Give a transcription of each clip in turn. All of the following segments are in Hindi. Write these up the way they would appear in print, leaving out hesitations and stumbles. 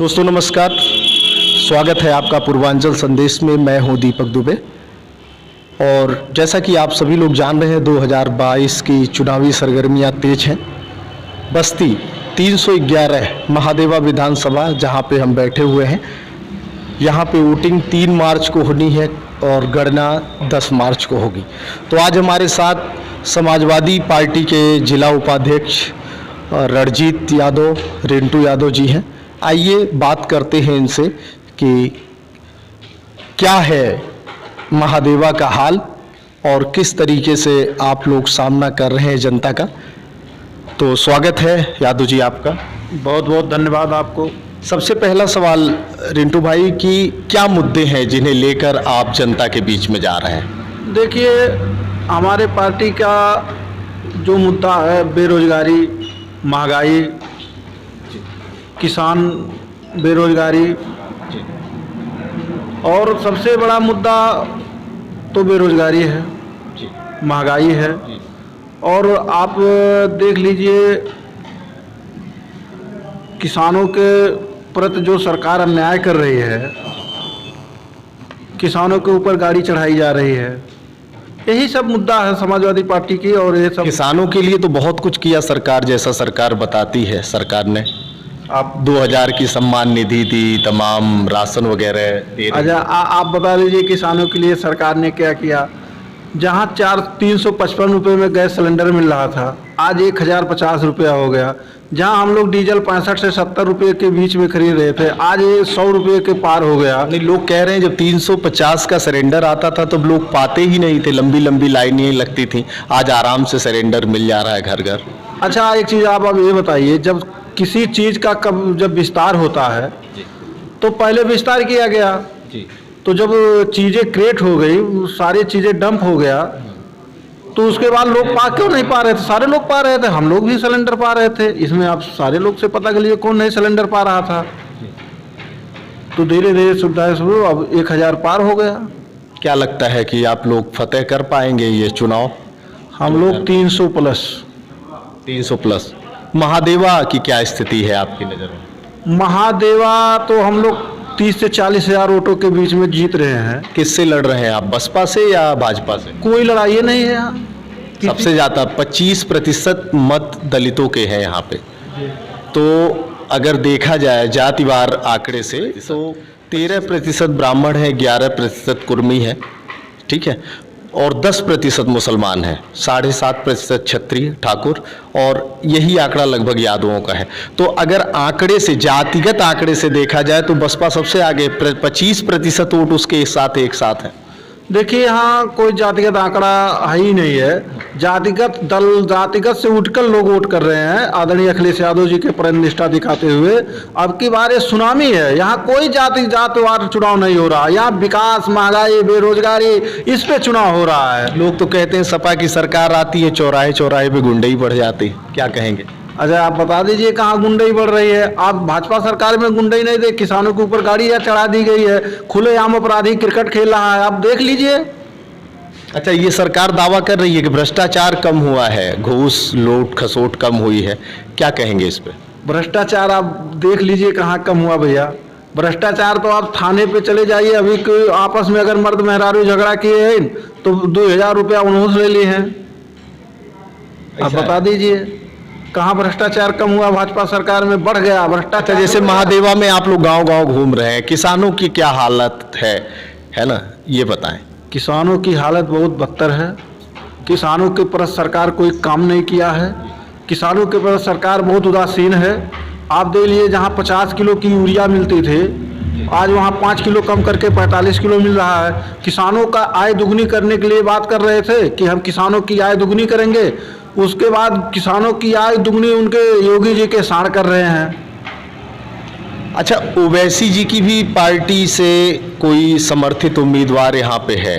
दोस्तों नमस्कार, स्वागत है आपका पूर्वांचल संदेश में। मैं हूं दीपक दुबे और जैसा कि आप सभी लोग जान रहे हैं 2022 की चुनावी सरगर्मियां तेज हैं। बस्ती 311 महादेवा विधानसभा जहां पे हम बैठे हुए हैं, यहां पे वोटिंग 3 मार्च को होनी है और गणना 10 मार्च को होगी। तो आज हमारे साथ समाजवादी पार्टी के जिला उपाध्यक्ष रणजीत यादव, रिंटू यादव जी हैं। आइए बात करते हैं इनसे कि क्या है महादेवा का हाल और किस तरीके से आप लोग सामना कर रहे हैं जनता का। तो स्वागत है यादव जी आपका। बहुत बहुत धन्यवाद आपको। सबसे पहला सवाल रिंटू भाई कि क्या मुद्दे हैं जिन्हें लेकर आप जनता के बीच में जा रहे हैं। देखिए, हमारे पार्टी का जो मुद्दा है बेरोजगारी, महंगाई, किसान बेरोजगारी और सबसे बड़ा मुद्दा तो बेरोजगारी है, महंगाई है। और आप देख लीजिए किसानों के प्रति जो सरकार अन्याय कर रही है, किसानों के ऊपर गाड़ी चढ़ाई जा रही है, यही सब मुद्दा है समाजवादी पार्टी की। और ये सब किसानों के लिए तो बहुत कुछ किया सरकार, जैसा सरकार बताती है। सरकार ने आप 2000 की सम्मान निधि दी, तमाम राशन वगैरह दे रही। अच्छा, आप बता दीजिए किसानों के लिए सरकार ने क्या किया। जहाँ 355 रुपये में गैस सिलेंडर मिल रहा था, आज 1050 रुपया हो गया। जहाँ हम लोग डीजल 65 से 70 रुपये के बीच में खरीद रहे थे, आज ये 100 रुपये के पार हो गया। नहीं, लोग कह रहे हैं जब 350 का सिलेंडर आता था तब लोग पाते ही नहीं थे, लंबी लंबी लाइनें लगती थी। आज आराम से सिलेंडर मिल जा रहा है घर घर। अच्छा, एक चीज़ आप अब ये बताइए, जब किसी चीज़ का जब विस्तार होता है तो पहले विस्तार किया गया जी। तो जब चीज़ें क्रिएट हो गई, सारी चीज़ें डंप हो गया, तो उसके बाद लोग पा क्यों नहीं पा रहे थे। सारे लोग पा रहे थे, हम लोग भी सिलेंडर पा रहे थे। इसमें आप सारे लोग से पता कर लिए कौन नहीं सिलेंडर पा रहा था। तो धीरे धीरे सुविधाएं शुरू, अब 1000 पार हो गया। क्या लगता है कि आप लोग फतेह कर पाएंगे ये चुनाव। हम लोग 300 प्लस। महादेवा की क्या स्थिति है आपकी नज़र में। महादेवा तो हम लोग 30 से 40 हजार वोटों के बीच में जीत रहे हैं। किससे लड़ रहे हैं आप, बसपा से या भाजपा से। कोई लड़ाई नहीं है यहाँ। सबसे ज़्यादा 25% मत दलितों के हैं यहाँ पे। तो अगर देखा जाए जातिवार आंकड़े से तो 13% ब्राह्मण है, 11% कुर्मी है, ठीक है, और 10% मुसलमान हैं, 7.5% क्षत्रिय ठाकुर, और यही आंकड़ा लगभग यादवों का है। तो अगर आंकड़े से, जातिगत आंकड़े से देखा जाए तो बसपा सबसे आगे, 25% वोट उसके साथ एक साथ है। देखिए, यहाँ कोई जातिगत आंकड़ा है ही नहीं है। जातिगत दल, जातिगत से उठकर लोग वोट कर रहे हैं आदरणीय अखिलेश यादव जी के प्रण निष्ठा दिखाते हुए। अब की बार ये सुनामी है, यहाँ कोई जातिवार चुनाव नहीं हो रहा। यहाँ विकास, महंगाई, बेरोजगारी, इस पे चुनाव हो रहा है। लोग तो कहते हैं सपा की सरकार आती है चौराहे चौराहे पे गुंडई बढ़ जाती है, क्या कहेंगे। अच्छा, आप बता दीजिए कहाँ गुंडई बढ़ रही है। आप भाजपा सरकार में गुंडई नहीं दे, किसानों के ऊपर गाड़ी चढ़ा दी गई है, खुलेआम अपराधी क्रिकेट खेल रहा है, आप देख लीजिए। अच्छा, ये सरकार दावा कर रही है कि भ्रष्टाचार कम हुआ है, घूस लूट खसोट कम हुई है, क्या कहेंगे इस पे। भ्रष्टाचार आप देख लीजिए कहाँ कम हुआ भैया। भ्रष्टाचार तो आप थाने पे चले जाइए, अभी कोई आपस में अगर मर्द मेहरारू झगड़ा किए हैं तो 2000 रुपया उन्होंने ले लिए हैं। आप बता दीजिए कहाँ भ्रष्टाचार कम हुआ। भाजपा सरकार में बढ़ गया भ्रष्टाचार। जैसे महादेवा में आप लोग गांव-गांव घूम रहे हैं, किसानों की क्या हालत है ना, ये बताएं। किसानों की हालत बहुत बदतर है। किसानों के प्रति सरकार कोई काम नहीं किया है। किसानों के प्रति सरकार बहुत उदासीन है। आप देख लीजिए, जहाँ 50 किलो की यूरिया मिलती थी, आज वहाँ 5 किलो कम करके 45 किलो मिल रहा है। किसानों का आय दुगनी करने के लिए बात कर रहे थे कि हम किसानों की आय दुगनी करेंगे, उसके बाद किसानों की आय दुगनी उनके योगी जी के साड़ कर रहे हैं। अच्छा, ओवैसी जी की भी पार्टी से कोई समर्थित उम्मीदवार यहाँ पे है,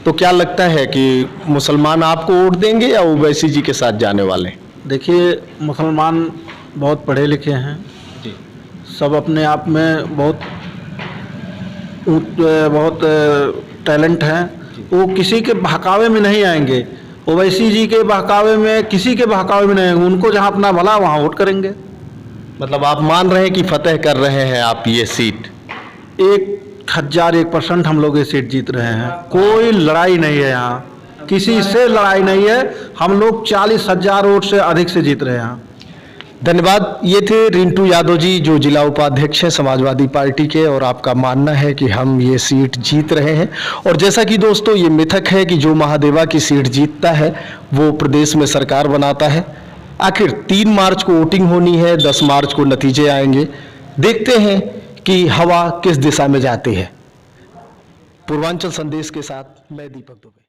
तो क्या लगता है कि मुसलमान आपको वोट देंगे या ओवैसी जी के साथ जाने वाले। देखिए, मुसलमान बहुत पढ़े लिखे हैं जी, सब अपने आप में बहुत टैलेंट हैं। वो किसी के बहकावे में नहीं आएंगे। ओवैसी जी के बहकावे में, किसी के बहकावे में नहीं आएंगे। उनको जहाँ अपना भला वहाँ वोट करेंगे। मतलब आप मान रहे हैं कि फतेह कर रहे हैं आप ये सीट? 1001% हम लोग ये सीट जीत रहे हैं। कोई लड़ाई नहीं है यहाँ, किसी से लड़ाई नहीं है। हम लोग 40,000 वोट से अधिक से जीत रहे हैं यहाँ। धन्यवाद। ये थे रिंटू यादव जी, जो जिला उपाध्यक्ष हैं समाजवादी पार्टी के, और आपका मानना है कि हम ये सीट जीत रहे हैं। और जैसा कि दोस्तों ये मिथक है कि जो महादेवा की सीट जीतता है वो प्रदेश में सरकार बनाता है। आखिर 3 मार्च को वोटिंग होनी है, 10 मार्च को नतीजे आएंगे। देखते हैं कि हवा किस दिशा में जाती है। पूर्वांचल संदेश के साथ मैं दीपक दुबे।